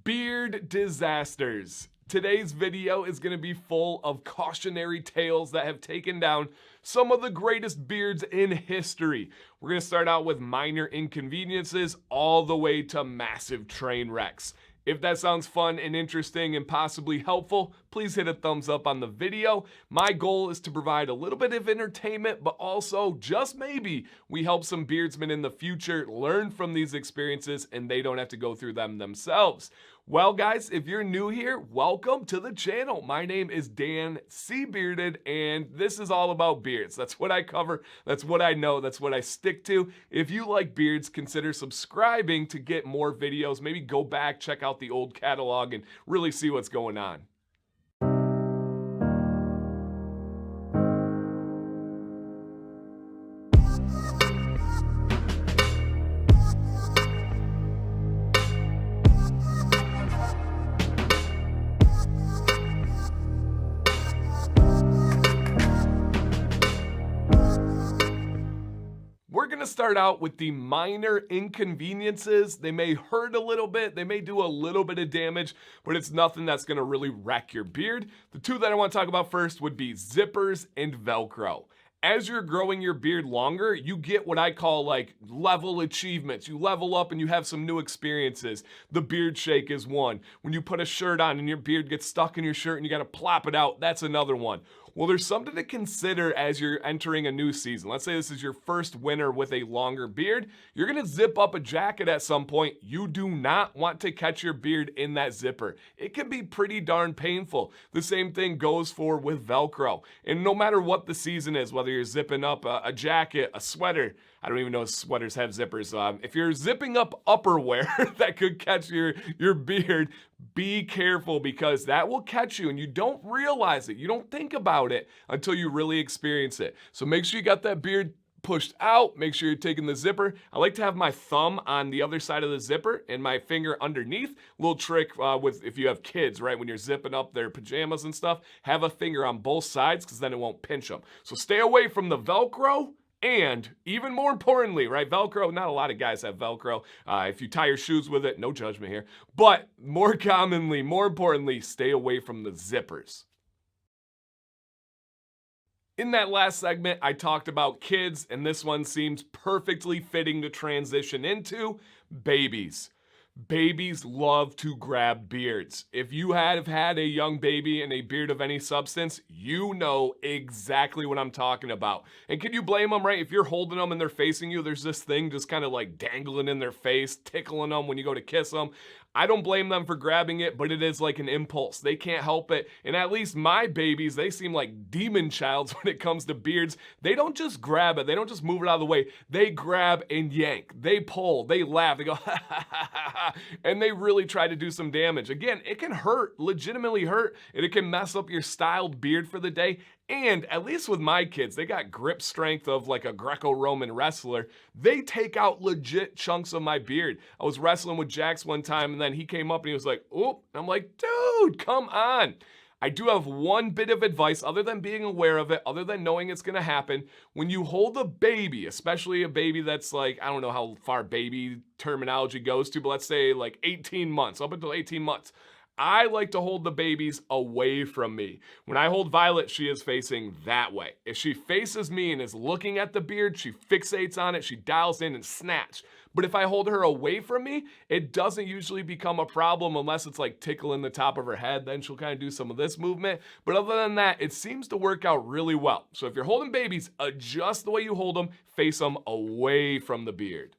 Beard disasters. Today's video is going to be full of cautionary tales that have taken down some of the greatest beards in history. We're going to start out with minor inconveniences all the way to massive train wrecks. If that sounds fun and interesting and possibly helpful, please hit a thumbs up on the video. My goal is to provide a little bit of entertainment, but also just maybe we help some beardsmen in the future learn from these experiences and they don't have to go through them themselves. Well, guys, if you're new here, welcome to the channel. My name is Dan C. Bearded, and this is all about beards. That's what I cover. That's what I know. That's what I stick to. If you like beards, consider subscribing to get more videos. Maybe go back, check out the old catalog, and really see what's going on. We're going to start out with the minor inconveniences. They may hurt a little bit, they may do a little bit of damage, but it's nothing that's going to really wreck your beard. The two that I want to talk about first would be zippers and Velcro. As you're growing your beard longer, you get what I call like level achievements. You level up and you have some new experiences. The beard shake is one. When you put a shirt on and your beard gets stuck in your shirt and you got to plop it out, that's another one. Well, there's something to consider as you're entering a new season. Let's say this is your first winter with a longer beard. You're going to zip up a jacket at some point. You do not want to catch your beard in that zipper. It can be pretty darn painful. The same thing goes for with Velcro. And no matter what the season is, whether you're zipping up a jacket, a sweater, I don't even know if sweaters have zippers. If you're zipping up upperwear that could catch your beard, be careful because that will catch you and you don't realize it. You don't think about it until you really experience it. So make sure you got that beard pushed out. Make sure you're taking the zipper. I like to have my thumb on the other side of the zipper and my finger underneath. Little trick with if you have kids, right? When you're zipping up their pajamas and stuff, have a finger on both sides because then it won't pinch them. So stay away from the Velcro. And even more importantly, right, Velcro, not a lot of guys have Velcro. If you tie your shoes with it, no judgment here. But more commonly, more importantly, stay away from the zippers. In that last segment, I talked about kids, and this one seems perfectly fitting to transition into babies. Babies love to grab beards. If you have had a young baby and a beard of any substance, you know exactly what I'm talking about. And can you blame them, right? If you're holding them and they're facing you, there's this thing just kind of like dangling in their face, tickling them when you go to kiss them. I don't blame them for grabbing it, but it is like an impulse. They can't help it. And at least my babies, they seem like demon childs when it comes to beards. They don't just grab it. They don't just move it out of the way. They grab and yank. They pull. They laugh. They go, ha, ha, ha, ha, ha. And they really try to do some damage. Again, it can hurt, legitimately hurt, and it can mess up your styled beard for the day. And at least with my kids, they got grip strength of like a Greco-Roman wrestler. They take out legit chunks of my beard. I was wrestling with Jax one time and then he came up and he was like, "Oop." And I'm like, dude, come on. I do have one bit of advice other than being aware of it, other than knowing it's going to happen. When you hold a baby, especially a baby that's like, I don't know how far baby terminology goes to, but let's say like 18 months, up until 18 months. I like to hold the babies away from me. When I hold Violet, she is facing that way. If she faces me and is looking at the beard, she fixates on it, she dials in and snatch. But if I hold her away from me, it doesn't usually become a problem unless it's like tickling the top of her head. Then she'll kind of do some of this movement. But other than that, it seems to work out really well. So if you're holding babies, adjust the way you hold them, face them away from the beard.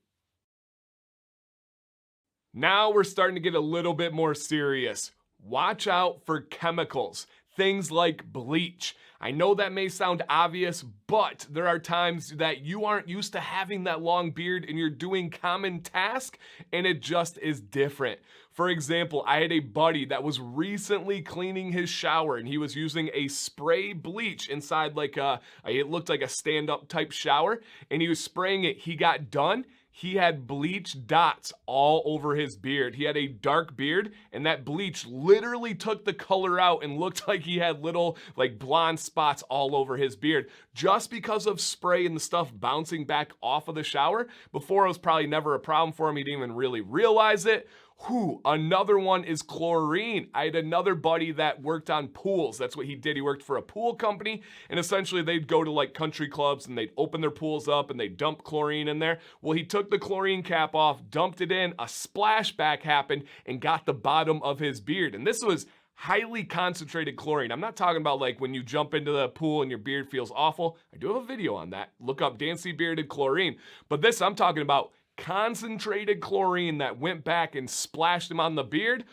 Now we're starting to get a little bit more serious. Watch out for chemicals, things like bleach. I know that may sound obvious, but there are times that you aren't used to having that long beard and you're doing common tasks and it just is different. For example, I had a buddy that was recently cleaning his shower and he was using a spray bleach inside like it looked like a stand-up type shower, and he was spraying it. He got done. He had bleach dots all over his beard. He had a dark beard, and that bleach literally took the color out and looked like he had little like blonde spots all over his beard just because of spray and the stuff bouncing back off of the shower. Before, it was probably never a problem for him. He didn't even really realize it. Whew, another one is chlorine. I had another buddy that worked on pools. That's what he did. He worked for a pool company, and essentially they'd go to like country clubs and they'd open their pools up and they'd dump chlorine in there. Well, he took the chlorine cap off, dumped it in, a splashback happened, and got the bottom of his beard. And this was highly concentrated chlorine. I'm not talking about like when you jump into the pool and your beard feels awful. I do have a video on that. Look up Dancy Bearded Chlorine. But this, I'm talking about concentrated chlorine that went back and splashed him on the beard.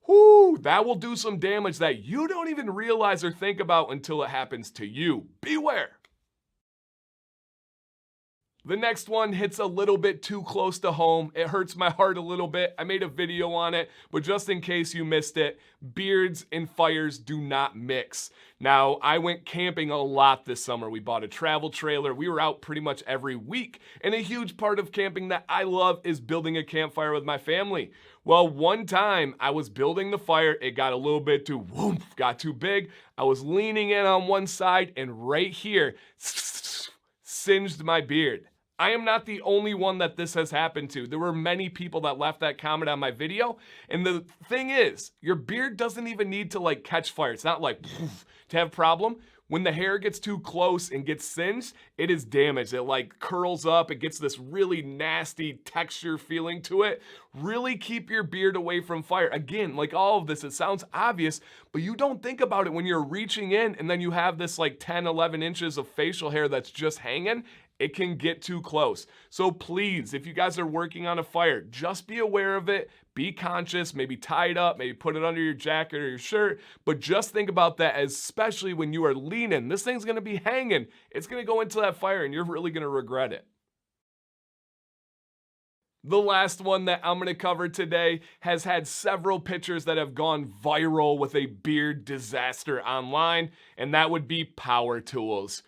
Whoo, that will do some damage that you don't even realize or think about until it happens to you. Beware. The next one hits a little bit too close to home. It hurts my heart a little bit. I made a video on it, but just in case you missed it, beards and fires do not mix. Now, I went camping a lot this summer. We bought a travel trailer. We were out pretty much every week. And a huge part of camping that I love is building a campfire with my family. Well, one time I was building the fire. It got a little bit too woof, got too big. I was leaning in on one side and right here, singed my beard. I am not the only one that this has happened to. There were many people that left that comment on my video. And the thing is, your beard doesn't even need to like catch fire. It's not like to have problem. When the hair gets too close and gets singed, it is damaged. It like curls up. It gets this really nasty texture feeling to it. Really keep your beard away from fire. Again, like all of this, it sounds obvious, but you don't think about it when you're reaching in and then you have this like 10, 11 inches of facial hair that's just hanging. It can get too close. So please, if you guys are working on a fire, just be aware of it, be conscious, maybe tie it up, maybe put it under your jacket or your shirt, but just think about that, especially when you are leaning. This thing's gonna be hanging. It's gonna go into that fire and you're really gonna regret it. The last one that I'm going to cover today has had several pictures that have gone viral with a beard disaster online, and that would be power tools.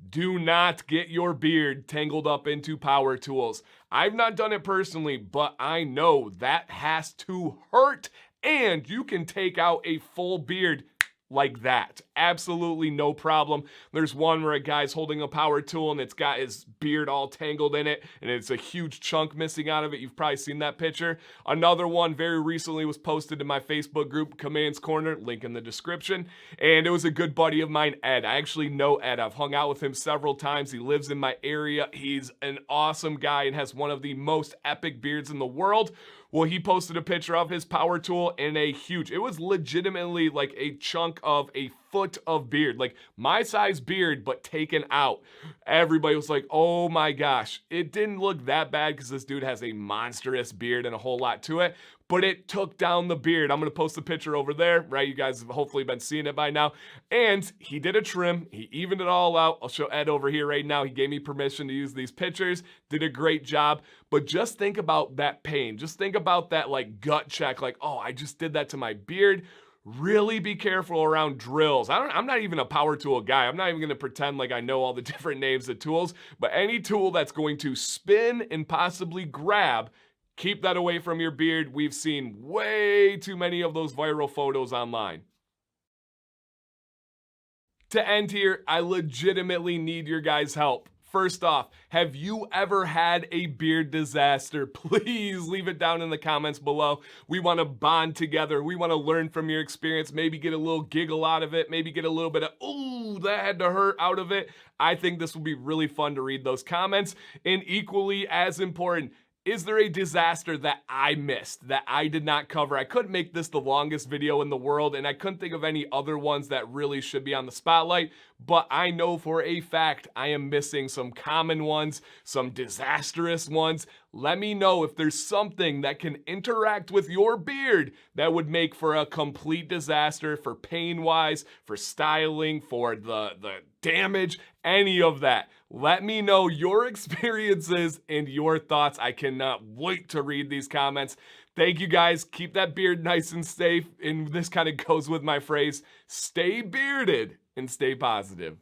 Do not get your beard tangled up into power tools. I've not done it personally, but I know that has to hurt, and you can take out a full beard like that. Absolutely no problem. There's one where a guy's holding a power tool and it's got his beard all tangled in it and it's a huge chunk missing out of it. You've probably seen that picture. Another one very recently was posted to my Facebook group, Commands Corner, link in the description. And it was a good buddy of mine, Ed. I actually know Ed. I've hung out with him several times. He lives in my area. He's an awesome guy and has one of the most epic beards in the world. Well, he posted a picture of his power tool and it was legitimately like a chunk of a foot of beard, like my size beard, but taken out. Everybody was like, oh my gosh. It didn't look that bad because this dude has a monstrous beard and a whole lot to it, but it took down the beard. I'm going to post the picture over there, right? You guys have hopefully been seeing it by now. And he did a trim. He evened it all out. I'll show Ed over here right now. He gave me permission to use these pictures. Did a great job. But just think about that pain. Just think about that like gut check. Like, oh, I just did that to my beard. Really be careful around drills. I'm not even a power tool guy. I'm not even going to pretend like I know all the different names of tools. But any tool that's going to spin and possibly grab, keep that away from your beard. We've seen way too many of those viral photos online. To end here, I legitimately need your guys' help. First off, have you ever had a beard disaster? Please leave it down in the comments below. We want to bond together. We want to learn from your experience, maybe get a little giggle out of it, maybe get a little bit of, ooh, that had to hurt out of it. I think this will be really fun to read those comments. And equally as important, is there a disaster that I missed, that I did not cover? I couldn't make this the longest video in the world, and I couldn't think of any other ones that really should be on the spotlight, but I know for a fact I am missing some common ones, some disastrous ones. Let me know if there's something that can interact with your beard that would make for a complete disaster, for pain-wise, for styling, for the damage, any of that. Let me know your experiences and your thoughts. I cannot wait to read these comments. Thank you guys. Keep that beard nice and safe. And this kind of goes with my phrase, stay bearded and stay positive.